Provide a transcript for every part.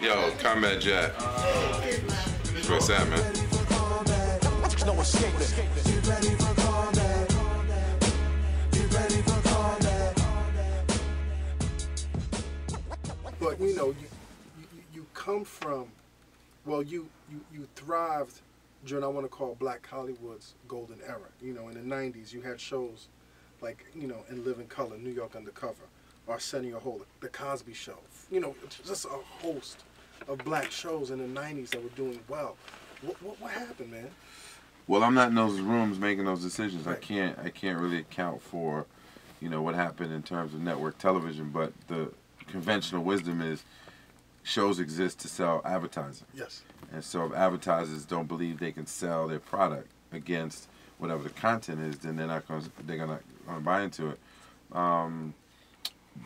Yo, Combat Jack. That's what's that, man. No escaping. You ready for combat? You ready for combat? But you know, you come from, well, you thrived during, I want to call Black Hollywood's golden era. You know, in the '90s, you had shows like, you know, In Living Color, New York Undercover, Arsenio Hall, The Cosby Show. You know, just a host of black shows in the '90s that were doing well. What happened, man? Well, I'm not in those rooms making those decisions. Right. I can't really account for, you know, what happened in terms of network television. But the conventional wisdom is shows exist to sell advertising. Yes. And so if advertisers don't believe they can sell their product against whatever the content is, then they're gonna buy into it.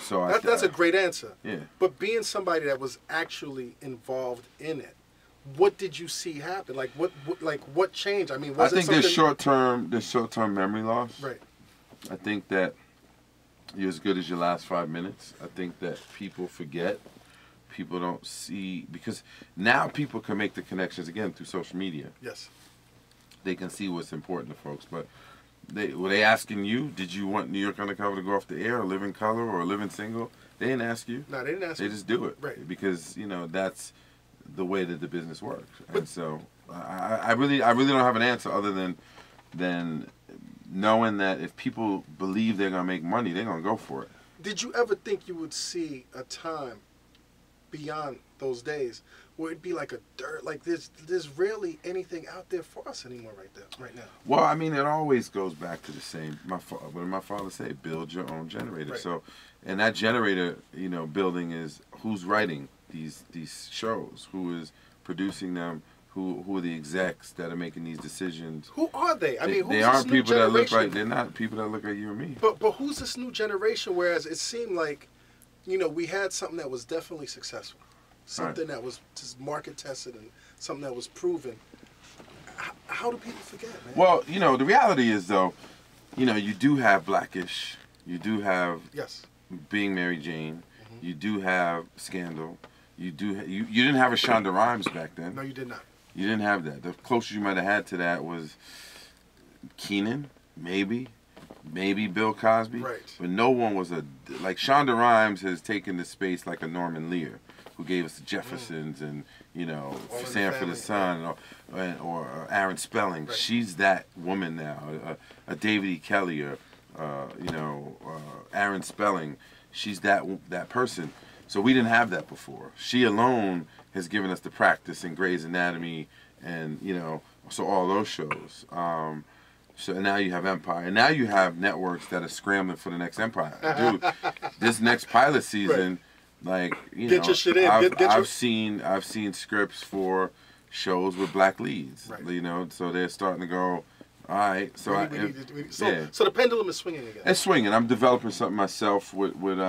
So That's a great answer. Yeah. But being somebody that was actually involved in it, what did you see happen? Like what changed? I mean, was I think it something... there's short-term memory loss. Right. I think that you're as good as your last 5 minutes. I think that people forget. People don't see, because now people can make the connections again through social media. Yes. They can see what's important to folks. But were they asking you, did you want New York Undercover to go off the air, or Live in Color, or Live in Single? They didn't ask you. No, they didn't ask you. They just do it. Right. Because, you know, that's the way that the business works. And so I really don't have an answer other than knowing that if people believe they're going to make money, they're going to go for it. Did you ever think you would see a time beyond those days where it'd be like a dirt, like there's rarely anything out there for us anymore right now? Well, I mean, it always goes back to the same. What did my father say? Build your own generator. Right. So, and that generator, you know, building is who's writing these shows, who is producing them, who are the execs that are making these decisions. Who are they? I mean, who's they this aren't new people that look generation? like, they're not people that look like you and me. But who's this new generation? Whereas it seemed like, you know, we had something that was definitely successful, something that was just market tested, and something that was proven. How do people forget, man? Well, you know, the reality is, though, you know, you do have Blackish, you do have Being Mary Jane, you do have Scandal, you didn't have a Shonda Rhimes back then. No, you did not. You didn't have that. The closest you might have had to that was Keenan, maybe Bill Cosby. Right. But no one was like Shonda Rhimes has taken the space like a Norman Lear, who gave us the Jeffersons and, you know, Sanford and Son, or Aaron Spelling. Right. She's that woman now. A David E. Kelly, or you know, Aaron Spelling. She's that person. So we didn't have that before. She alone has given us the practice in Grey's Anatomy, and, you know, so all those shows. So now you have Empire, and now you have networks that are scrambling for the next Empire. Dude, this next pilot season, like, you know, your shit in. I've seen scripts for shows with black leads. Right. You know, so they're starting to go, all right. So so the pendulum is swinging again. It's swinging. I'm developing something myself with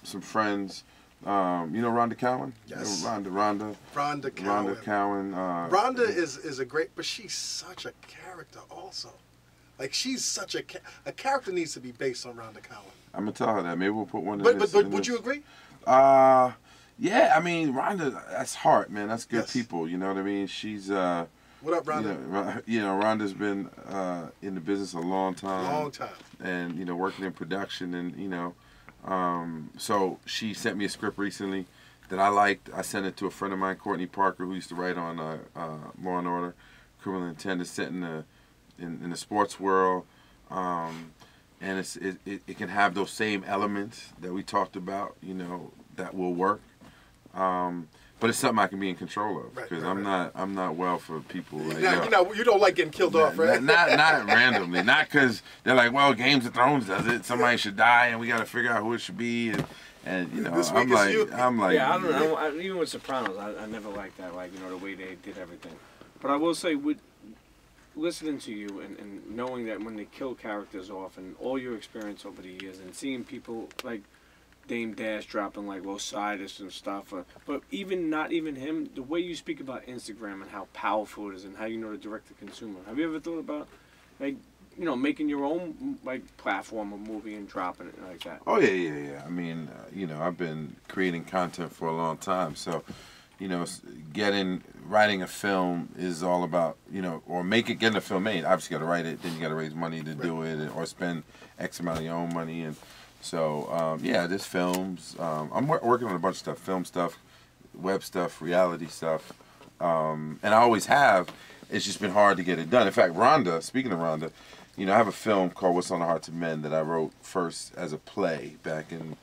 some friends. You know Rhonda Cowan? Yes. You know, Rhonda Cowan. Rhonda is a great, but she's such a character also. Like, she's such a character needs to be based on Rhonda Cowan. I'm gonna tell her that. Maybe we'll put one in But this. would you agree? Yeah. I mean, Rhonda, that's heart, man. That's good people. You know what I mean? She's what up, Rhonda? You know, Rhonda's been in the business a long time. Long time. And, you know, working in production, and, you know, so she sent me a script recently that I liked. I sent it to a friend of mine, Courtney Parker, who used to write on Law and Order, Criminal Intent. It's set in the sports world, and it can have those same elements that we talked about, you know, that will work. But it's something I can be in control of, because I'm not well for people. Like, you don't like getting killed off, right? Not randomly, not because they're like, well, Games of Thrones does it. Somebody should die, and we got to figure out who it should be, and you know, I'm like, yeah, I don't know. Even with Sopranos, I never liked that, like, you know, the way they did everything. But I will say, with listening to you and knowing that when they kill characters off, and all your experience over the years, and seeing people like Dame Dash dropping like Lositis and stuff, but not even him, the way you speak about Instagram and how powerful it is and how you know to direct the consumer. Have you ever thought about, like, you know, making your own like platform or movie and dropping it like that? Oh yeah. I mean, you know, I've been creating content for a long time, so, you know, writing a film is all about, you know, or getting a film made. Obviously, you got to write it, then you got to raise money to do it, or spend X amount of your own money. And so, yeah, there's films. I'm working on a bunch of stuff, film stuff, web stuff, reality stuff, and I always have. It's just been hard to get it done. In fact, Rhonda, speaking of Rhonda, you know, I have a film called What's on the Hearts of Men that I wrote first as a play back in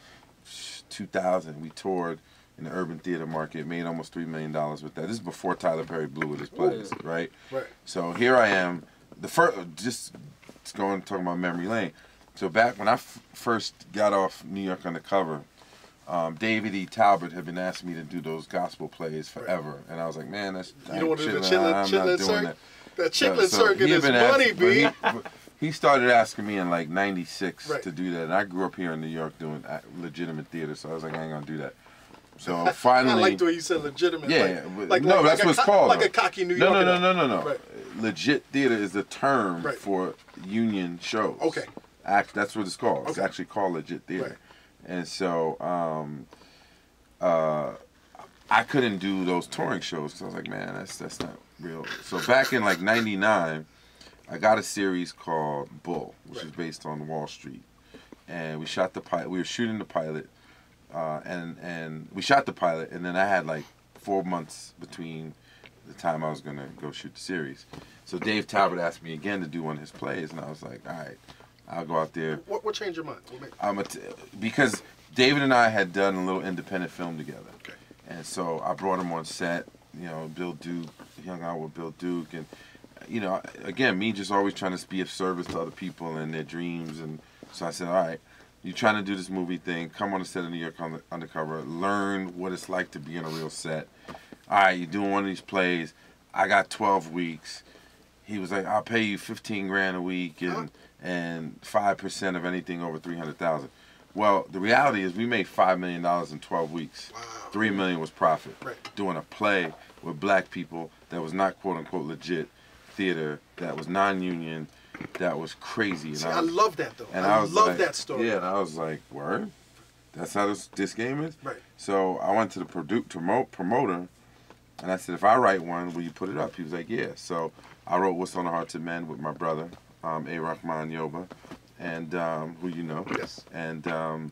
2000. We toured in the urban theater market, made almost $3 million with that. This is before Tyler Perry blew with his plays, right? Right. So here I am, talking about memory lane. So back when I first got off New York Undercover, David E. Talbot had been asking me to do those gospel plays forever, and I was like, man, that's you don't want to do the chitlin chitlin circuit. That chitlin circuit he is been money, B. He started asking me in like '96 Right. to do that, and I grew up here in New York doing legitimate theater, so I was like, I ain't gonna do that. So finally, I like the way you said legitimate. Yeah, like that's what it's called. Like a cocky New Yorker. No. Right. Legit theater is the term Right. for union shows. Okay. That's what it's called. It's Okay. actually called legit theater. Right. And so I couldn't do those touring shows because I was like, man, that's not real. So back in like '99, I got a series called Bull, which is based on Wall Street, and we shot the pilot. We were shooting the pilot, and we shot the pilot, and then I had like 4 months between the time I was gonna go shoot the series. So Dave Talbot asked me again to do one of his plays, and I was like, all right, I'll go out there. What changed your mind? What made- Because David and I had done a little independent film together. Okay. And so I brought him on set, you know, Bill Duke, hung out with Bill Duke. And, you know, again, me just always trying to be of service to other people and their dreams. And so I said, all right, you're trying to do this movie thing, come on the set of New York Undercover, learn what it's like to be in a real set. All right, you're doing one of these plays. I got 12 weeks. He was like, I'll pay you 15 grand a week and 5% of anything over 300,000. Well, the reality is we made $5 million in 12 weeks. Wow. $3 million was profit. Right. Doing a play with black people that was not quote unquote legit theater, that was non-union, that was crazy. And See, I love that though. And I was love like, that story. Yeah, and I was like, word? That's how this game is? Right. So I went to the promoter, and I said, if I write one, will you put it up? He was like, yeah. So I wrote What's on the Hearts of Men with my brother, Malik Yoba, and who you know. Yes. And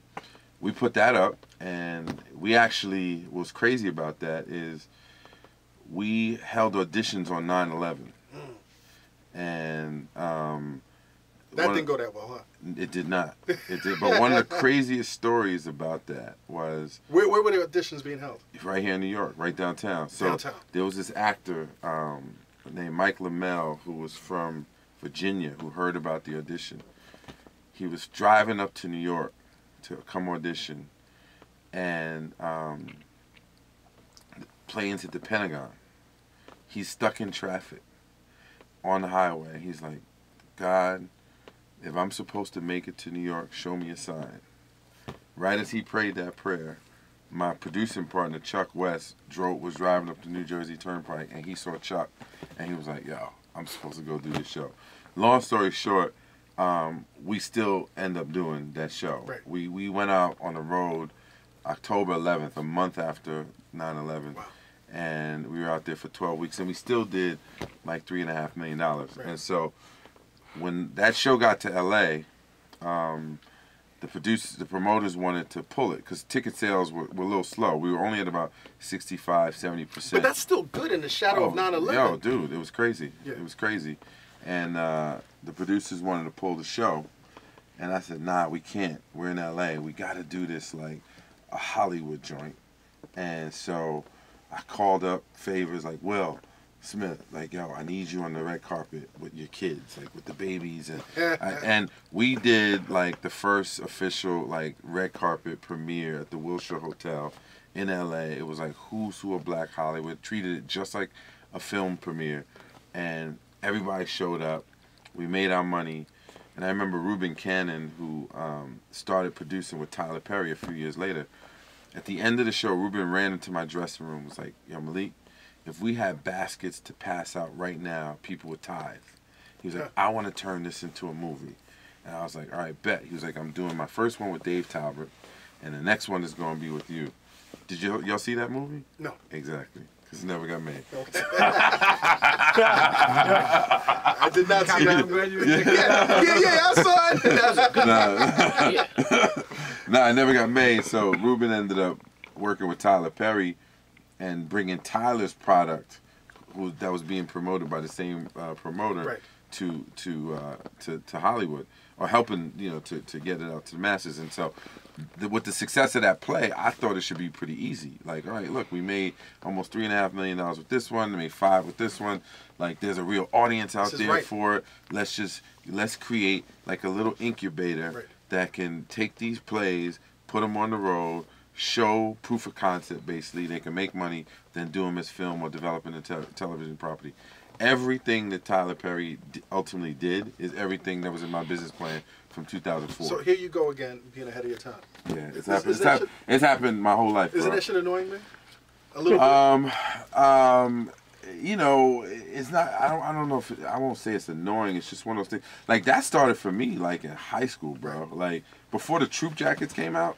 we put that up, and we actually, what's crazy about that is we held auditions on 9/11. And that didn't go that well, huh? It did not. It did. But one of the craziest stories about that was Where were the auditions being held? right here in New York, right downtown. So Downtown. there was this actor named Mike LaMelle who was from Virginia who heard about the audition. He was driving up to New York to come audition, and planes hit the Pentagon. He's stuck in traffic on the highway. He's like, God, if I'm supposed to make it to New York, show me a sign. Right as he prayed that prayer, my producing partner, Chuck West, was driving up the New Jersey Turnpike, and he saw Chuck, and he was like, yo, I'm supposed to go do this show. Long story short, we still end up doing that show. Right. We went out on the road October 11th, a month after 9/11. Wow. And we were out there for 12 weeks, and we still did like $3.5 million. Right. And so when that show got to LA, the promoters wanted to pull it because ticket sales were a little slow. We were only at about 65-70%. But that's still good in the shadow of 9/11. Yo, dude, it was crazy. Yeah. It was crazy. And the producers wanted to pull the show. And I said, nah, we can't. We're in LA. We got to do this like a Hollywood joint. And so I called up favors like Will Smith, like, yo, I need you on the red carpet with your kids, like with the babies, and we did like the first official like red carpet premiere at the Wilshire Hotel in LA. It was like who's who of Black Hollywood, treated it just like a film premiere, and everybody showed up. We made our money, and I remember Reuben Cannon, who started producing with Tyler Perry a few years later. At the end of the show, Reuben ran into my dressing room and was like, yo, Malik, if we had baskets to pass out right now, people would tithe. He was like, I want to turn this into a movie. And I was like, all right, bet. He was like, I'm doing my first one with Dave Talbot, and the next one is going to be with you. Did y'all see that movie? No. Exactly. Because it never got made. Okay. I did not see that. I'm glad you Yeah, I saw it. Nah, it never got made. So Ruben ended up working with Tyler Perry and bringing Tyler's product, that was being promoted by the same promoter, Right. to Hollywood, or helping to get it out to the masses. And so, with the success of that play, I thought it should be pretty easy. Like, all right, look, we made almost $3.5 million with this one. We made $5 million with this one. Like, there's a real audience out there right. for it. Let's create like a little incubator Right. that can take these plays, put them on the road, show proof of concept. Basically, they can make money, then do them as film or developing a television property. Everything that Tyler Perry ultimately did is everything that was in my business plan from 2004. So here you go again, being ahead of your time. Yeah, it's happened my whole life. Isn't bro. that shit annoying, man? A little bit. It's not. I don't know if I won't say it's annoying. It's just one of those things. Like that started for me like in high school, bro. Right. Like before the Troop jackets came out.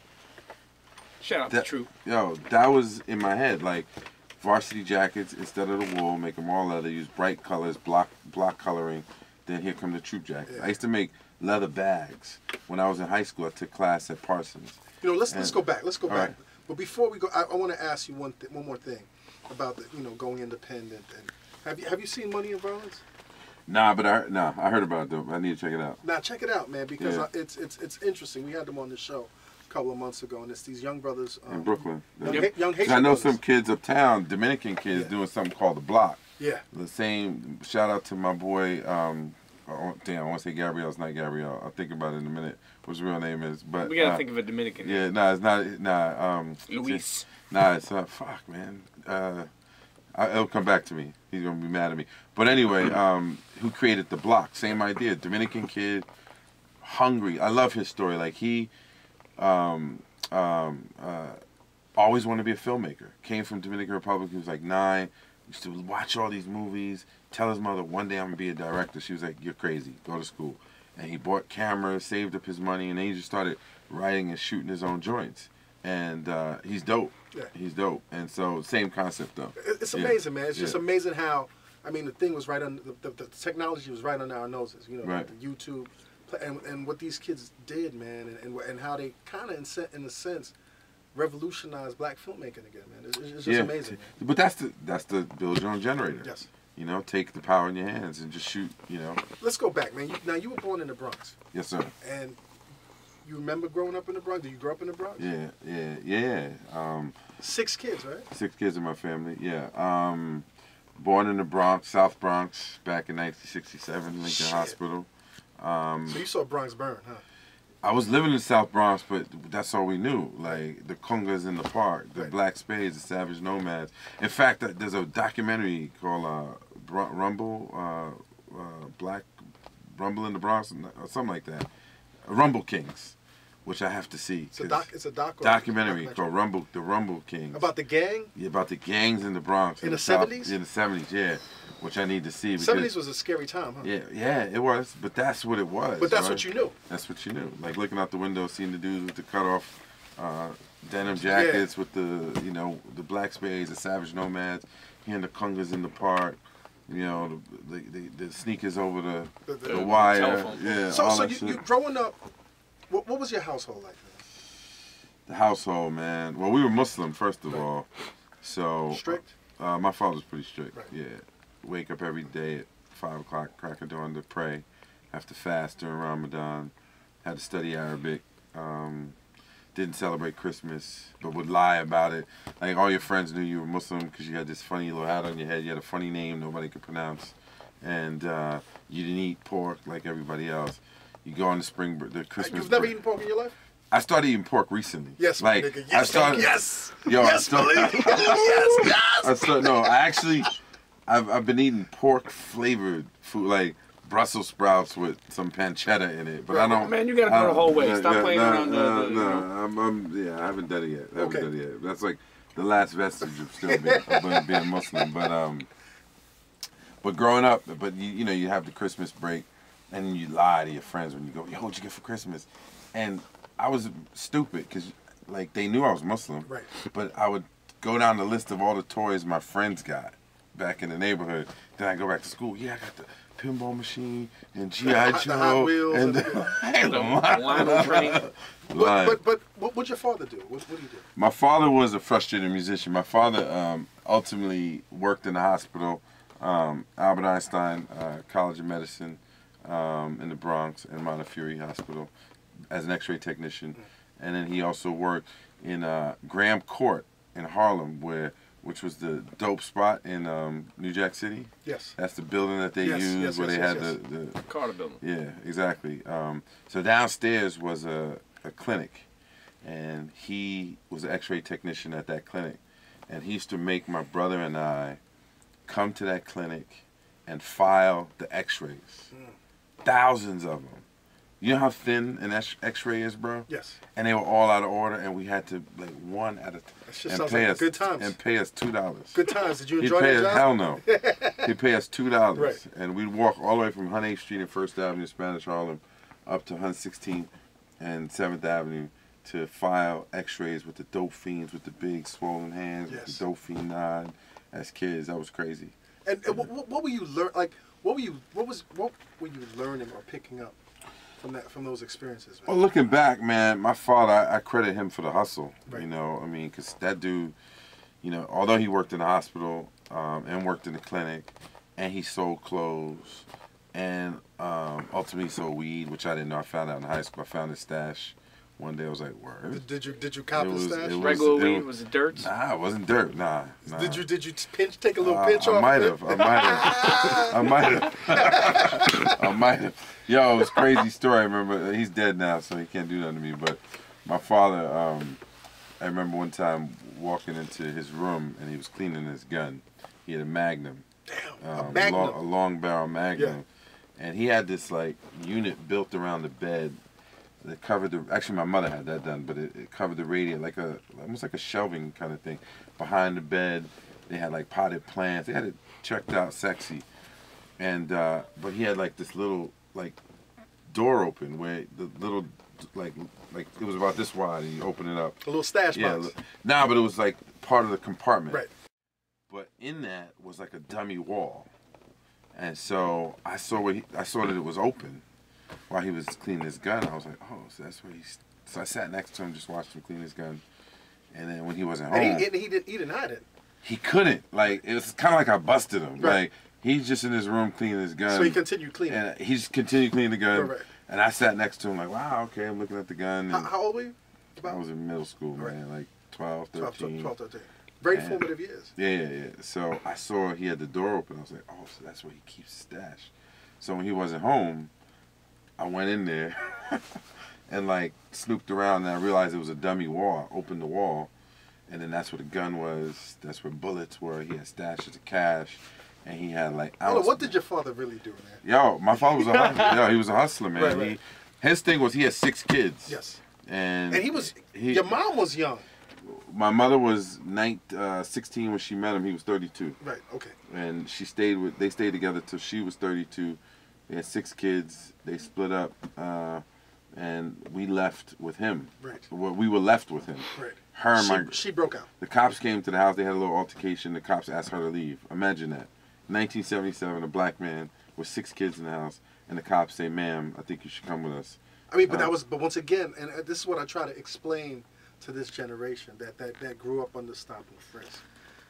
Shout out to Troop. Yo, that was in my head. Like varsity jackets instead of the wool, make them all leather. Use bright colors, block coloring. Then here come the Troop jackets. Yeah. I used to make leather bags when I was in high school. I took class at Parsons. Let's go back. Let's go back. right. But before we go, I want to ask you one more thing about the going independent. And have you seen Money and Violence? Nah, but I heard about it though. I need to check it out. Now check it out, man, because Yeah. it's interesting. We had them on the show a couple of months ago, and it's these young brothers In Brooklyn. young 'Cause Haitian I know brothers. some kids uptown, Dominican kids, Yeah. doing something called the block. Yeah. The same. Shout out to my boy. Damn, I want to say Gabrielle. It's not Gabrielle. I'll think about it in a minute. What his real name is, but We gotta think of a Dominican. Yeah, nah, it's not. Nah, Luis. Nah, it's fuck, man. It'll come back to me. He's gonna be mad at me. But anyway, who created the block? Same idea. Dominican kid, hungry. I love his story. Like he, always wanted to be a filmmaker. Came from Dominican Republic. He was like 9. Used to watch all these movies. Tell his mother, one day I'm gonna be a director. She was like, you're crazy. Go to school. And he bought cameras, saved up his money, and then he just started writing and shooting his own joints. And he's dope. Yeah. He's dope. And so same concept though. It's Yeah. amazing, man. It's just Yeah. amazing how, the thing was right under the technology was right under our noses. Right. The YouTube, and what these kids did, man, and how they kind of in a sense revolutionized black filmmaking again, man. It's just amazing, man. But that's the build your own generator. Yes. Take the power in your hands and just shoot. Let's go back, man. You were born in the Bronx, Yes, sir. and you remember growing up in the Bronx? Did you grow up in the Bronx? Yeah. 6 kids, right? 6 kids in my family. Yeah. Born in the Bronx, South Bronx, back in 1967, Lincoln Shit. Hospital. So you saw Bronx burn, huh? I was living in South Bronx, but that's all we knew. Like the congas in the park, the Right. black spades, the savage nomads. In fact, there's a documentary called Black Rumble in the Bronx, or something like that. Rumble Kings, which I have to see. It's a doc. Or Documentary documentary? called the Rumble Kings. About the gang. Yeah, about the gangs in the Bronx. In the South- 70s? In the 70s, yeah. Which I need to see. Because, 70s was a scary time, huh? Yeah, it was. But that's what it was. But that's right? what you knew. That's what you knew. Like looking out the window, seeing the dudes with the cut off denim jackets with the black spades, the savage nomads, hearing the congas in the park, the sneakers over the wire. telephone. Yeah, So, all so that shit. you growing up, what was your household like? The household, man. Well, we were Muslim, first of all. So Strict? My father was pretty strict. Right. Yeah. Wake up every day at 5 o'clock, crack of dawn to pray. Have to fast during Ramadan. Had to study Arabic. Didn't celebrate Christmas, but would lie about it. Like all your friends knew you were Muslim because you had this funny little hat on your head. You had a funny name nobody could pronounce, and you didn't eat pork like everybody else. You go on the Christmas. You've never break. eaten pork in your life? I started eating pork recently. Yes, my like nigga. I Yes, started. yes. Yo, Yes, Malik. Yes. I've been eating pork flavored food like Brussels sprouts with some pancetta in it, but I don't. Man, you gotta go the whole way. Stop playing around. I haven't done it yet. I haven't done it yet. That's like the last vestige of still being Muslim. But growing up, you have the Christmas break, and you lie to your friends when you go, yo, what'd you get for Christmas? And I was stupid because like they knew I was Muslim, Right. but I would go down the list of all the toys my friends got back in the neighborhood. Then I go back to school. Yeah, I got the pinball machine and G.I. Joe Hot Wheels and Lionel train. But what would your father do? What did he do? My father was a frustrated musician. My father ultimately worked in the hospital, Albert Einstein College of Medicine in the Bronx and Montefiore Hospital as an X-ray technician, and then he also worked in Graham Court in Harlem, which was the dope spot in New Jack City. Yes. That's the building that they used where they had the Carter building. Yeah, exactly. So downstairs was a clinic, and he was an X-ray technician at that clinic, and he used to make my brother and I come to that clinic and file the X-rays, thousands of them. You know how thin an X-ray is, bro? Yes. And they were all out of order, and we had to like one at a time. That shit sounds like good times. And pay us $2. Good times. Did you He'd enjoy pay that us, job? hell no. He'd pay us $2, Right. and we'd walk all the way from 108th Street and First Avenue, Spanish Harlem, up to 116th and 7th Avenue to file X-rays with the dope fiends with the big swollen hands, with the dope fiend nod. As kids, that was crazy. And what were you what were you learning or picking up from those experiences, man? Well, looking back, man, my father, I credit him for the hustle. Right. You know, I mean, because that dude, you know, although he worked in the hospital and worked in the clinic, and he sold clothes, and ultimately sold weed, which I didn't know. I found out in high school. I found his stash one day. I was like, word. Did you cop the stash? Regular weed? Was it dirt? Nah, it wasn't dirt. Nah. Did you take a little pinch off? I might have. I might have. Yo, it was a crazy story. I remember, he's dead now, so he can't do nothing to me. But my father, I remember one time walking into his room and he was cleaning his gun. He had a Magnum. Damn, a Magnum. A long barrel Magnum. Yeah. And he had this like unit built around the bed that covered the. Actually, my mother had that done, but it covered the radiator, like almost like a shelving kind of thing. Behind the bed, they had like potted plants. They had it checked out, sexy. And but he had like this little like door open where the little like it was about this wide, and you open it up. A little stash box. Nah, but it was like part of the compartment. Right. But in that was like a dummy wall, and so I saw that it was open while he was cleaning his gun. I was like, oh, so that's where he's. So I sat next to him, just watched him clean his gun, and then when he wasn't home, and he didn't hide it. He couldn't. Like it was kind of like I busted him. Right. Like he's just in his room cleaning his gun. So he continued cleaning. And he just continued cleaning the gun. Right. And I sat next to him like, wow, okay, I'm looking at the gun. And how old were you? I was in middle school, man, like 12, 13. 12, 13. Very formative years. Yeah. So I saw he had the door open. I was like, oh, so that's where he keeps his stash. So when he wasn't home, I went in there and like snooped around, and I realized it was a dummy wall. I opened the wall, and then that's where the gun was. That's where bullets were. He had stashes of cash, and he had like. What did your father really do, man? Yo, my father was a hustler. Yo, he was a hustler, man. Right. His thing was he had 6 kids. Yes. And your mom was young. My mother was 16 when she met him. He was 32. Right. Okay. And they stayed together till she was 32. They had 6 kids. They split up, and we left with him. Right. We were left with him. Right. She broke out. The cops came to the house. They had a little altercation. The cops asked her to leave. Imagine that. 1977, a black man with 6 kids in the house, and the cops say, "Ma'am, I think you should come with us." I mean, but once again, and this is what I try to explain to this generation that grew up under stop and frisk.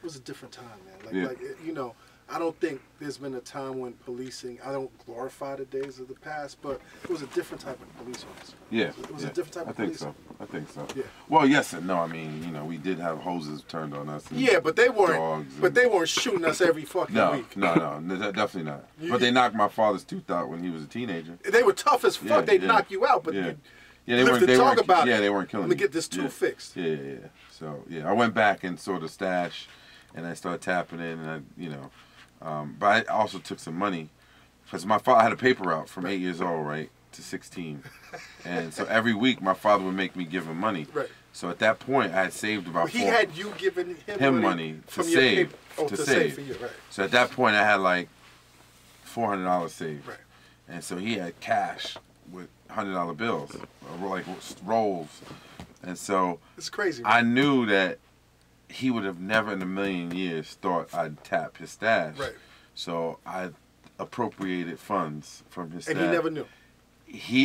It was a different time, man. Like you know, I don't think there's been a time when policing. I don't glorify the days of the past, but it was a different type of police officer. Yeah, it was a different type of police. I think so. Yeah. Well, yes and no. I mean, you know, we did have hoses turned on us. Yeah, but they weren't. But they weren't shooting us every fucking week. No, definitely not. But they knocked my father's tooth out when he was a teenager. They were tough as fuck. They'd knock you out, but they weren't killing Let me you. get this tooth fixed. Yeah. So I went back and saw the stash, and I started tapping in, and but I also took some money because my father had a paper route from 8 years old, right, to 16, and so every week my father would make me give him money. Right. So at that point, I had saved about. He had you given him money to save. To save for you, right? So at that point, I had like $400 saved. Right. And so he had cash with $100 bills, like rolls. And so It's crazy. I Man. knew that he would have never in a million years thought I'd tap his stash. Right. So I appropriated funds from his stash. And he never knew.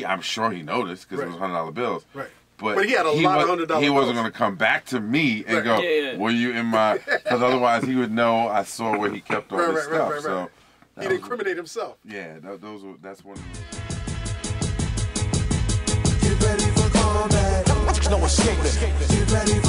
I'm sure he noticed because it was $100 bills. Right. But he had a lot of $100 He wasn't bills. going to come back to me and Right. go, Yeah. were you in my... Because otherwise he would know I saw where he kept all his stuff. So He'd incriminate himself. yeah, that's one. Get ready for combat. No escaping. Get ready for